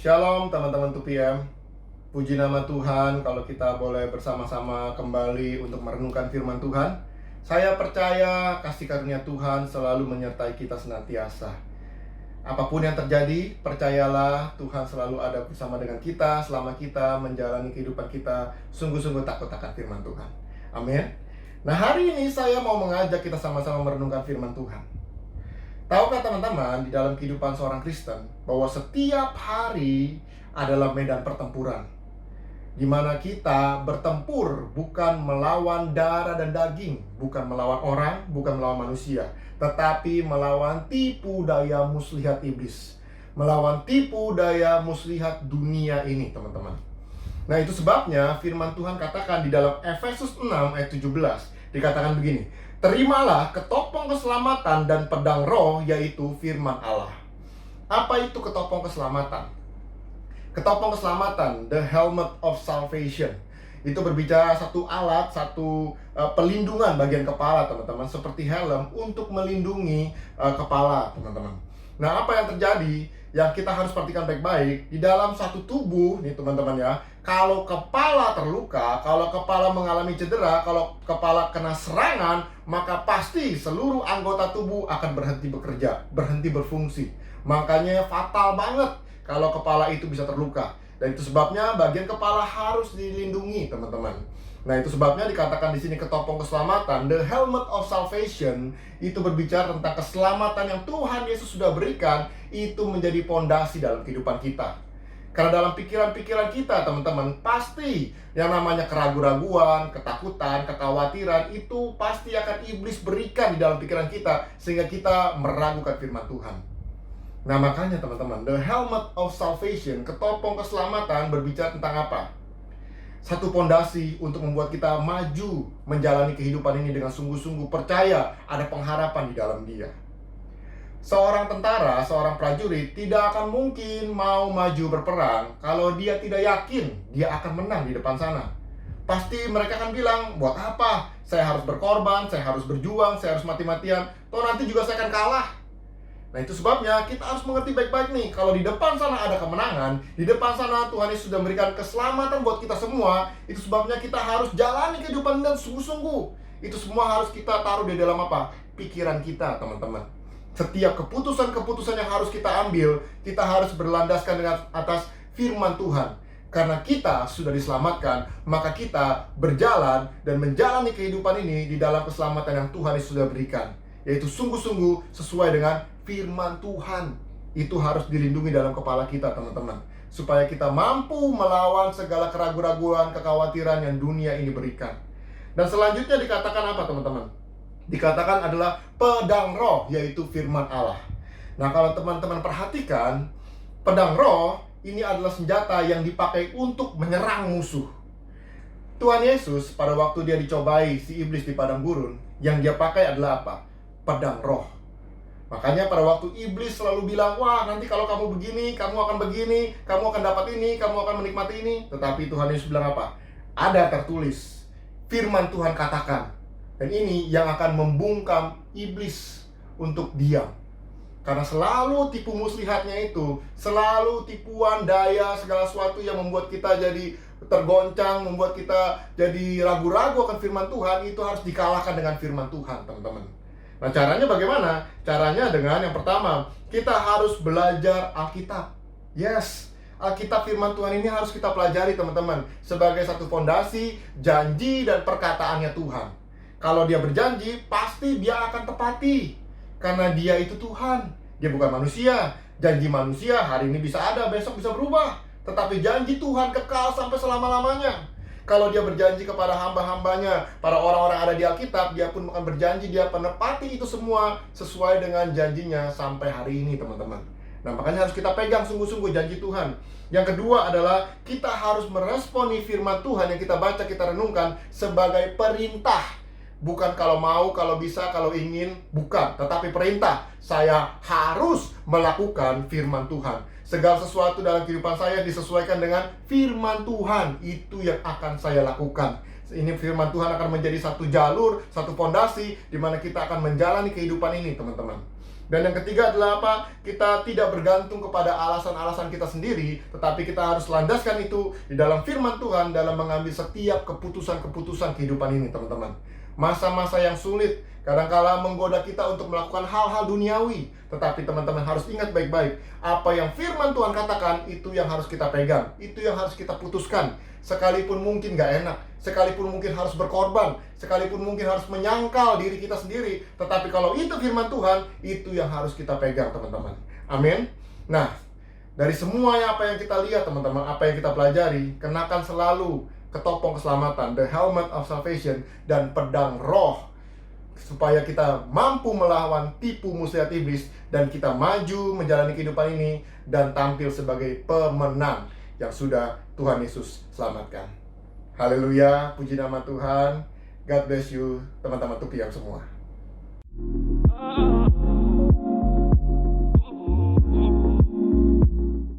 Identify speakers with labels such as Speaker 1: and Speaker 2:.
Speaker 1: Shalom teman-teman 2PM. Puji nama Tuhan kalau kita boleh bersama-sama kembali untuk merenungkan firman Tuhan. Saya percaya kasih karunia Tuhan selalu menyertai kita senantiasa. Apapun yang terjadi, percayalah Tuhan selalu ada bersama dengan kita selama kita menjalani kehidupan kita sungguh-sungguh takut akan firman Tuhan. Amin. Nah, hari ini saya mau mengajak kita sama-sama merenungkan firman Tuhan. Tahukah teman-teman, di dalam kehidupan seorang Kristen, bahwa setiap hari adalah medan pertempuran, di mana kita bertempur bukan melawan darah dan daging, bukan melawan orang, bukan melawan manusia, tetapi melawan tipu daya muslihat iblis, melawan tipu daya muslihat dunia ini, teman-teman. Nah, itu sebabnya firman Tuhan katakan di dalam Efesus 6 ayat 17, dikatakan begini: terimalah ketopong keselamatan dan pedang roh, yaitu firman Allah. Apa itu ketopong keselamatan? Ketopong keselamatan, the helmet of salvation, itu berbicara satu alat, satu pelindungan bagian kepala, teman-teman, seperti helm untuk melindungi kepala, teman-teman. Nah, apa yang terjadi yang kita harus perhatikan baik-baik di dalam satu tubuh nih, teman-teman ya. Kalau kepala terluka, kalau kepala mengalami cedera, kalau kepala kena serangan, maka pasti seluruh anggota tubuh akan berhenti bekerja, berhenti berfungsi. Makanya fatal banget kalau kepala itu bisa terluka. Dan itu sebabnya bagian kepala harus dilindungi, teman-teman. Nah, itu sebabnya dikatakan di sini ketopong keselamatan, the helmet of salvation, itu berbicara tentang keselamatan yang Tuhan Yesus sudah berikan, itu menjadi pondasi dalam kehidupan kita. Karena dalam pikiran-pikiran kita, teman-teman, pasti yang namanya keraguan-raguan, ketakutan, kekhawatiran, itu pasti akan iblis berikan di dalam pikiran kita, sehingga kita meragukan firman Tuhan. Nah, makanya teman-teman, the helmet of salvation, ketopong keselamatan, berbicara tentang apa? Satu pondasi untuk membuat kita maju menjalani kehidupan ini dengan sungguh-sungguh percaya ada pengharapan di dalam dia. Seorang tentara, seorang prajurit tidak akan mungkin mau maju berperang kalau dia tidak yakin dia akan menang di depan sana. Pasti mereka akan bilang, buat apa? Saya harus berkorban, saya harus berjuang, saya harus mati-matian, toh nanti juga saya akan kalah. Nah, itu sebabnya kita harus mengerti baik-baik nih, kalau di depan sana ada kemenangan, di depan sana Tuhan Yesus sudah memberikan keselamatan buat kita semua. Itu sebabnya kita harus jalani kehidupan dengan sungguh-sungguh. Itu semua harus kita taruh di dalam apa? Pikiran kita, teman-teman. Setiap keputusan-keputusan yang harus kita ambil, kita harus berlandaskan dengan atas firman Tuhan. Karena kita sudah diselamatkan, maka kita berjalan dan menjalani kehidupan ini di dalam keselamatan yang Tuhan Yesus sudah berikan, yaitu sungguh-sungguh sesuai dengan firman Tuhan. Itu harus dilindungi dalam kepala kita, teman-teman, supaya kita mampu melawan segala keraguan-raguan, kekhawatiran yang dunia ini berikan. Dan selanjutnya dikatakan apa, teman-teman? Dikatakan adalah pedang roh, yaitu firman Allah. Nah, kalau teman-teman perhatikan, pedang roh ini adalah senjata yang dipakai untuk menyerang musuh. Tuhan Yesus pada waktu dia dicobai si iblis di padang gurun, yang dia pakai adalah apa? Pedang roh. Makanya pada waktu iblis selalu bilang, wah, nanti kalau kamu begini, kamu akan begini, kamu akan dapat ini, kamu akan menikmati ini. Tetapi Tuhan Yesus bilang apa? Ada tertulis, firman Tuhan katakan. Dan ini yang akan membungkam iblis untuk diam. Karena selalu tipu muslihatnya itu, selalu tipuan daya segala sesuatu yang membuat kita jadi tergoncang, membuat kita jadi ragu-ragu akan firman Tuhan, itu harus dikalahkan dengan firman Tuhan, teman-teman. Nah, caranya bagaimana? Caranya dengan yang pertama, kita harus belajar Alkitab. Yes, Alkitab firman Tuhan ini harus kita pelajari, teman-teman, sebagai satu fondasi, janji dan perkataannya Tuhan. Kalau dia berjanji, pasti dia akan tepati. Karena dia itu Tuhan, dia bukan manusia. Janji manusia hari ini bisa ada, besok bisa berubah. Tetapi janji Tuhan kekal sampai selama-lamanya. Kalau dia berjanji kepada hamba-hambanya, para orang-orang ada di Alkitab, dia pun akan berjanji, dia menepati itu semua sesuai dengan janjinya sampai hari ini, teman-teman. Nah, makanya harus kita pegang sungguh-sungguh janji Tuhan. Yang kedua adalah kita harus meresponi firman Tuhan yang kita baca, kita renungkan sebagai perintah. Bukan kalau mau, kalau bisa, kalau ingin, bukan. Tetapi perintah, saya harus melakukan firman Tuhan. Segala sesuatu dalam kehidupan saya disesuaikan dengan firman Tuhan. Itu yang akan saya lakukan. Ini firman Tuhan akan menjadi satu jalur, satu fondasi di mana kita akan menjalani kehidupan ini, teman-teman. Dan yang ketiga adalah apa? Kita tidak bergantung kepada alasan-alasan kita sendiri, tetapi kita harus landaskan itu di dalam firman Tuhan dalam mengambil setiap keputusan-keputusan kehidupan ini, teman-teman. Masa-masa yang sulit kadangkala menggoda kita untuk melakukan hal-hal duniawi, tetapi teman-teman harus ingat baik-baik, apa yang firman Tuhan katakan, itu yang harus kita pegang, itu yang harus kita putuskan. Sekalipun mungkin gak enak, sekalipun mungkin harus berkorban, sekalipun mungkin harus menyangkal diri kita sendiri, tetapi kalau itu firman Tuhan, itu yang harus kita pegang, teman-teman. Amin. Nah, dari semua apa yang kita lihat, teman-teman, apa yang kita pelajari, kenakan selalu ketopong keselamatan, the helmet of salvation, dan pedang roh, supaya kita mampu melawan tipu muslihat iblis, dan kita maju menjalani kehidupan ini dan tampil sebagai pemenang yang sudah Tuhan Yesus selamatkan. Haleluya, puji nama Tuhan. God bless you, teman-teman Tupi yang semua.